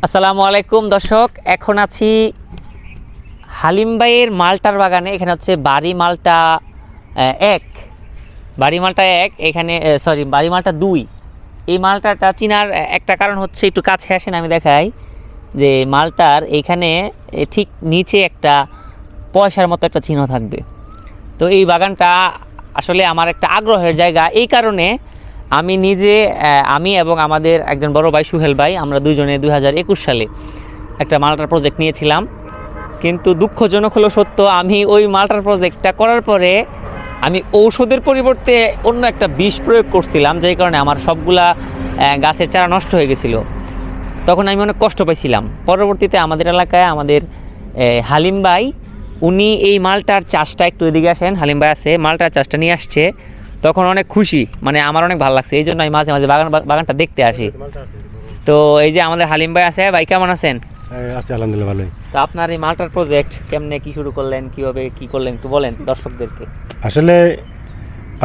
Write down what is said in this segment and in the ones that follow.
আসসালামু আলাইকুম দর্শক, এখন আছি হালিম ভাইয়ের মালটার বাগানে। এখানে হচ্ছে বাড়ি মালটা এক, বাড়ি মালটা এক, এখানে সরি বাড়ি মালটা দুই। এই মালটাটা চিনার একটা কারণ হচ্ছে, একটু কাছে আসেন আমি দেখাই যে মালটার এইখানে ঠিক নিচে একটা পয়সার মতো একটা চিহ্ন থাকবে। তো এই বাগানটা আসলে আমার একটা আগ্রহের জায়গা। এই কারণে আমি নিজে আমি এবং আমাদের একজন বড় ভাই সুহেল ভাই, আমরা দুজনে 2021 সালে একটা মালটার প্রজেক্ট নিয়েছিলাম। কিন্তু দুঃখজনক হলো সত্য, আমি ওই মালটার প্রজেক্টটা করার পরে আমি ঔষধের পরিবর্তে অন্য একটা বিষ প্রয়োগ করছিলাম, যেই কারণে আমার সবগুলা গাছের চারা নষ্ট হয়ে গেছিলো। তখন আমি অনেক কষ্ট পাইছিলাম। পরবর্তীতে আমাদের এলাকায় আমাদের হালিম ভাই, উনি এই মালটার চাষটা, একটু এদিকে আসেন, হালিম ভাই আছে, মালটার চাষটা নিয়ে আসছে। তখন অনেক খুশি, মানে আমার অনেক ভালো লাগছে, এই জন্য আমি মাঝে মাঝে বাগানটা দেখতে আসি। তো এই যে আমাদের হালিম ভাই আছে। ভাই কেমন আছেন? আছি আলহামদুলিল্লাহ, ভালোই। তো আপনার এই মালটার প্রজেক্ট কেমনে কি শুরু করলেন, কিভাবে কি করলেন একটু বলেন দর্শকদেরকে। আসলে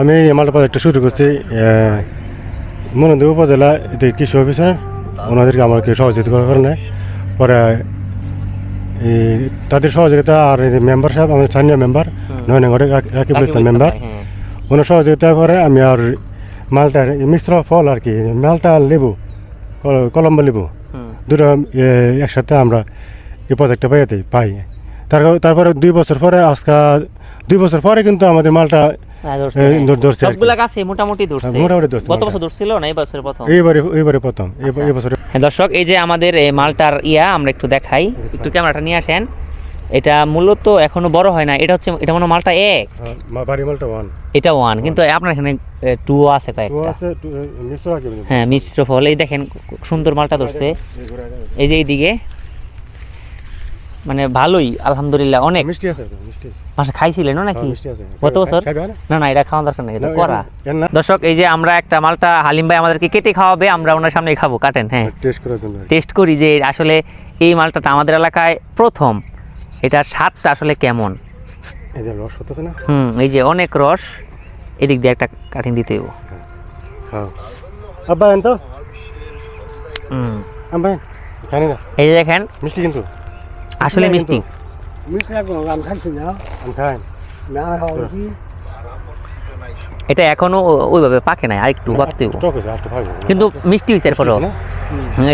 আমি এই মালটা প্রজেক্টটা শুরু করছি মনোদেব উপজেলা কৃষি অফিসার, ওনাদেরকে আমাকে সহযোগিতা করার কারণে পরে তাদের সহযোগিতা আর মেম্বার সাহেব, আমাদের স্থানীয় মেম্বার নয়নগরের রাকিবুল ইসলাম মেম্বার, ওনার সহযোগিতার পরে আমি আর মালটার মিশ্র ফল আর কি, মালটা লেবু, কলম্বো লেবু দুটো একসাথে আমরা এই প্রজেক্টটা পাই। তারপরে 2 বছর পরে, আজকে 2 বছর পরে কিন্তু আমাদের মালটা ধরছে, সবগুলা গাছে মোটামুটি ধরছে। গত বছর ধরছিল না, এই বছর প্রথম? এইবারে প্রথম, এই বছর। হ্যাঁ দর্শক, এই যে আমাদের মালটার আমরা একটু দেখাই, একটু ক্যামেরাটা নিয়ে আসেন। এটা মূলত এখনো বড় হয় না, এটা হচ্ছে, এটা মনে মালটা এক, বাড়ি মালটা 1, এটা 1, কিন্তু আপনার এখানে 2 আছে কয়েকটা। হ্যাঁ, মিশ্র ফল। এই দেখেন সুন্দর মালটা ধরছে, এই যে এইদিকে, মানে ভালোই আলহামদুলিল্লাহ, অনেক মিষ্টি আছে। মাসে খাইছিলেন নাকি গত বছর? না না, এটা খাওয়ার দরকার নেই, এটা করা। দর্শক, এই যে আমরা একটা মালটা হালিম ভাই আমাদেরকে কেটে খাওয়াবে, আমরা ওনার সামনে খাবো। কাটেন, হ্যাঁ, টেস্ট করি যে আসলে এই মালটাটা আমাদের এলাকায় প্রথম, এটার স্বাদটা আসলে কেমন। এই যে রস হতেছে না, এই যে অনেক রস, এদিক দিয়ে একটা কাটিং দিতে হইব। আব্বা এন তো আব্বা খানি না, এই যে দেখেন মিষ্টি, কিন্তু আসলে মিষ্টি। এটা এখনো ওইভাবে পাকে নাই, আরেকটু পাকতে হইব, কিন্তু মিষ্টি হয়েছে। এরপরও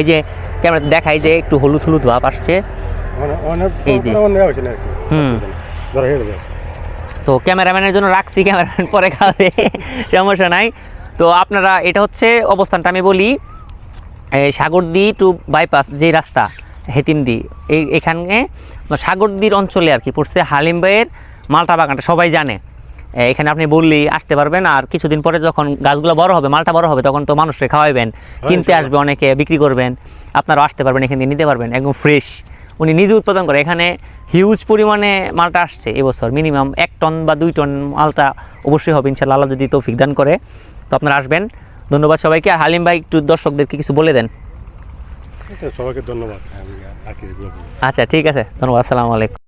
এই যে ক্যামেরা দেখাই যে একটু হলুদ হলুদ ভাব আসছে, এই যে তো ক্যামেরাম্যানের জন্য রাখছি, ক্যামেরাম্যান পরে খাবে, সমস্যা নাই। তো আপনারা, এটা হচ্ছে অবস্থানটা আমি বলি, সাগরদী টু বাইপাস যে রাস্তা হেতিমদি, এখানে সাগরদীর অঞ্চলে আর কি পড়ছে হালিম ভাইয়ের মালটা বাগানটা, সবাই জানে। এখানে আপনি বললেই আসতে পারবেন। আর কিছুদিন পরে যখন গাছগুলো বড় হবে, মালটা বড় হবে, তখন তো মানুষকে খাওয়াবেন, কিনতে আসবে অনেকে, বিক্রি করবেন, আপনারাও আসতে পারবেন, এখান থেকে নিতে পারবেন, একদম ফ্রেশ। উনি নিজে উৎপাদন করে, এখানে হিউজ পরিমাণে মালটা আসছে এবছর, মিনিমাম 1 টন বা 2 টন মালটা অবশ্যই হবে ইনশাআল্লাহ, আল্লাহ যদি তৌফিক দান করে। তো আপনারা আসবেন। ধন্যবাদ সবাইকে। আর হালিম ভাই একটু দর্শকদেরকে কিছু বলে দেন। সবাইকে ধন্যবাদ। আচ্ছা, ঠিক আছে, ধন্যবাদ, আসসালামু আলাইকুম।